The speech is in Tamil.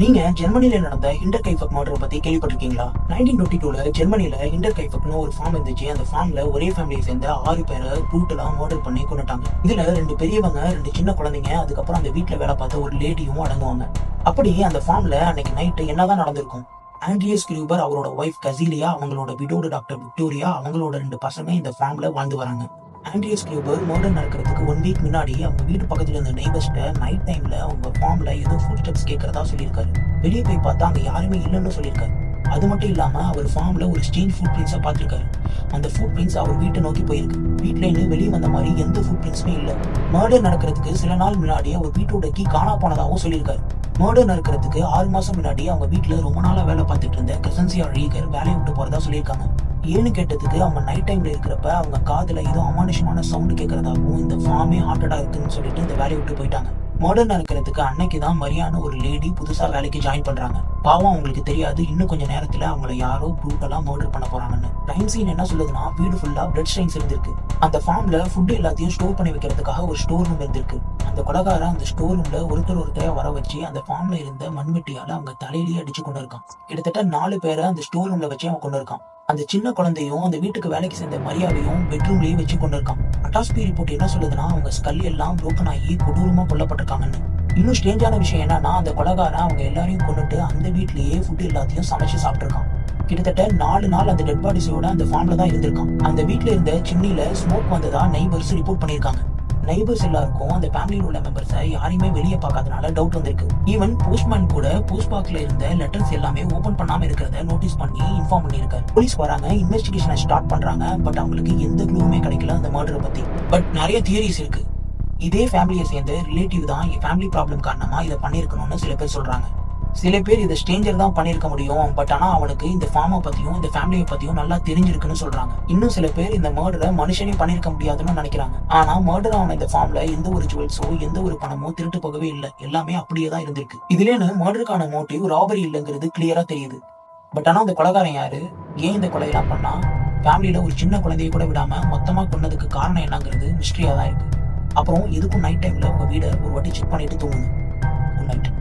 நீங்க ஜெர்மனில நடந்த ஹிண்டர்கைஃபக் மர்டர் பத்தி கேள்விப்பட்டிருக்கீங்களா? 1922ல ஜெர்மனில ஹிண்டர்கைஃபக்னு ஒரு ஃபார்ம் இருந்துச்சு. அந்த ஃபார்ம்ல ஒரே ஃபேமிலியை சேர்ந்த 6 பேரை ப்ரூட்டலா மர்டர் பண்ணி கொண்டுட்டாங்க. இதுல 2 பெரியவங்க, 2 சின்ன குழந்தைங்க, அதுக்கப்புறம் அந்த வீட்டுல வேலை பார்த்த ஒரு லேடியும் அடங்குவாங்க. அப்படி அந்த ஃபார்ம்ல அன்னைக்கு நைட்டு என்னதான் நடந்திருக்கும்? ஆண்ட்ரியஸ் கிரூபர், அவரோட ஒய்ஃப் கசீலியா, அவங்களோட விடோடு டாக்டர் விக்டோரியா, அவங்களோட 2 பசங்க இந்த ஃபார்ம்ல வாழ்ந்து வராங்க. ஆண்ட்ரியஸ் கிரூபர் மர்டர் நடக்கிறதுக்கு 1 வீக் முன்னாடி அவங்க வீட்டு பக்கத்துல இருந்த நெய்பர்ஸ்ட நைட் டைம்ல அவங்க ஃபார்ம்ல ஏதோ ஃபுட் ஸ்டெப்ஸ் கேட்கறதா சொல்லியிருக்காரு. வெளியே போய் பார்த்தா அங்க யாருமே இல்லைன்னு சொல்லியிருக்காரு. அது மட்டும் இல்லாம அவர் ஃபார்ம்ல ஒரு ஸ்டேஞ்ச் ஃபுட் பிரிண்ட்ஸை பார்த்திருக்காரு. அந்த ஃபுட் பிரிண்ட்ஸ் அவர் வீட்டை நோக்கி போயிருக்கு. வீட்டுல இருந்து வெளியே வந்த மாதிரி எந்த ஃபுட் பிரிண்ட்ஸுமே இல்லை. மர்டர் நடக்கிறதுக்கு சில நாள் முன்னாடி அவர் வீட்டோட கீ காணா போனதாகவும் சொல்லியிருக்காரு. மர்டர் நடக்கிறதுக்கு 6 மாசம் முன்னாடி அவங்க வீட்டுல ரொம்ப நாளா வேலை பார்த்துட்டு இருந்த கசன்சியா ரீகர் வேலையை விட்டு போறதா சொல்லியிருக்காங்க. ஏன்னு கேட்டதுக்கு அவங்க நைட் டைம்ல இருக்கிறப்ப அவங்க காதுல ஏதோ அமானுஷமான சவுண்ட் கேட்கறதாகவும் இந்த ஃபார்மே ஹாண்டடா இருக்குன்னு சொல்லிட்டு இந்த வேலையை விட்டு போயிட்டாங்க. மர்டர் நடக்கிறதுக்கு அன்னைக்குதான் மரியான ஒரு லேடி புதுசா வேலைக்கு ஜாயின் பண்றாங்க. பாவம் அவங்களுக்கு தெரியாது இன்னும் கொஞ்சம் நேரத்துல அவங்களை யாரோ ப்ரூட்டலா மர்டர் பண்ண போறாங்கன்னு. டைம் சீன் என்ன சொல்லுதுன்னா, வீடு ஃபுல்லா பிளட் ஸ்டெயின்ஸ் இருந்திருக்கு. அந்த ஃபார்ம்ல ஃபுட் எல்லாத்தையும் ஸ்டோர் பண்ணி வைக்கிறதுக்காக ஒரு ஸ்டோர் ரூம் இருந்திருக்கு. அந்த கொலகாரன் அந்த ஸ்டோர் ரூம்ல ஒருத்தரை வர வச்சு அந்த ஃபார்ம்ல இருந்த மண்வெட்டியால அவங்க தலையிலேயே அடிச்சு கொண்டு இருக்கான். கிட்டத்தட்ட 4 பேரை அந்த ஸ்டோர் ரூம்ல வச்சு அவன் கொண்டு இருக்கான். அந்த சின்ன குழந்தையும் அந்த வீட்டுக்கு வேலைக்கு சேர்ந்த மரியாதையும் பெட்ரூம்லயே வச்சு கொண்டு இருக்கான். அட்டாஸ்பி ரிப்போர்ட் என்ன சொல்லுதுன்னா, அவங்க ஸ்கல் எல்லாம் புரோக்கன் ஆகி கொடூரமா கொல்லப்பட்டிருக்காங்கன்னு. இன்னும் ஸ்ட்ரேஞ்சான விஷயம் என்னன்னா, அந்த கொலகாரன் அவங்க எல்லாரையும் கொண்டுட்டு அந்த வீட்லயே ஃபுட் எல்லாத்தையும் சமைச்சு சாப்பிட்டுருக்கான். கிட்டத்தட்ட 4 நாள் அந்த டெட் பாடிஸோட அந்த ஃபார்ம்ல தான் இருந்திருக்கான். அந்த வீட்டுல இருந்த சிம்னில ஸ்மோக் வந்ததா நெய்பர்ஸ் ரிப்போர்ட் பண்ணிருக்காங்க. நெய்பர்ஸ் எல்லாருக்கும் அந்த ஃபேமிலியில் உள்ள மெம்பர்ஸை யாரையுமே வெளியே பார்க்காதனால டவுட் வந்திருக்கு. ஈவன் போஸ்ட்மேன் கூட போஸ்ட் பாக்ஸ்ல இருந்த லெட்டர்ஸ் எல்லாமே ஓபன் பண்ணாம இருக்கிறத நோட்டீஸ் பண்ணி இன்ஃபார்ம் பண்ணிருக்காரு. போலீஸ் வராங்க, இன்வெஸ்டிகேஷனை ஸ்டார்ட் பண்றாங்க. பட் அவங்களுக்கு எந்த க்ளூவுமே கிடைக்கல அந்த மர்டரை பத்தி. பட் நிறைய தியரிஸ் இருக்கு. இதே ஃபேமிலியை சேர்ந்த ரிலேட்டிவ் தான் ஃபேமிலி ப்ராப்ளம் காரணமா இதை பண்ணிருக்கணும்னு சில பேர் சொல்றாங்க. சில பேர் இதை ஸ்ட்ரேஞ்சர் தான் பண்ணிருக்க முடியும், பட் ஆனா அவனுக்கு இந்த ஃபார்மை பத்தியும் இந்த ஃபேமிலியை பத்தியும் நல்லா தெரிஞ்சிருக்குன்னு சொல்றாங்க. இன்னும் சில பேர் இந்த மர்டரை மனுஷனே பண்ணிருக்க முடியாதுன்னு நினைக்கிறாங்க. ஆனா மர்டர் ஆன இந்த ஃபார்ம்ல எந்த ஒரு ஜுவல்ஸோ எந்த ஒரு பணமோ திருட்டு போகவே இல்லை. எல்லாமே அப்படியே தான் இருந்திருக்கு. இதுலேன்னு மர்டருக்கான மோட்டிவ் ராபரி இல்லைங்கிறது கிளியரா தெரியுது. பட் ஆனா அந்த கொலைகாரன் யாரு, ஏன் இந்த கொலையெல்லாம் பண்ணா, ஃபேமிலியில ஒரு சின்ன குழந்தைய கூட விடாம மொத்தமா கொன்னதுக்கு காரணம் என்னங்கிறது மிஸ்ட்ரியா தான் இருக்கு. அப்புறம் எதுக்கும் நைட் டைம்ல உங்க வீடை ஒரு வாட்டி செக் பண்ணிட்டு தூங்குங்க. Good night.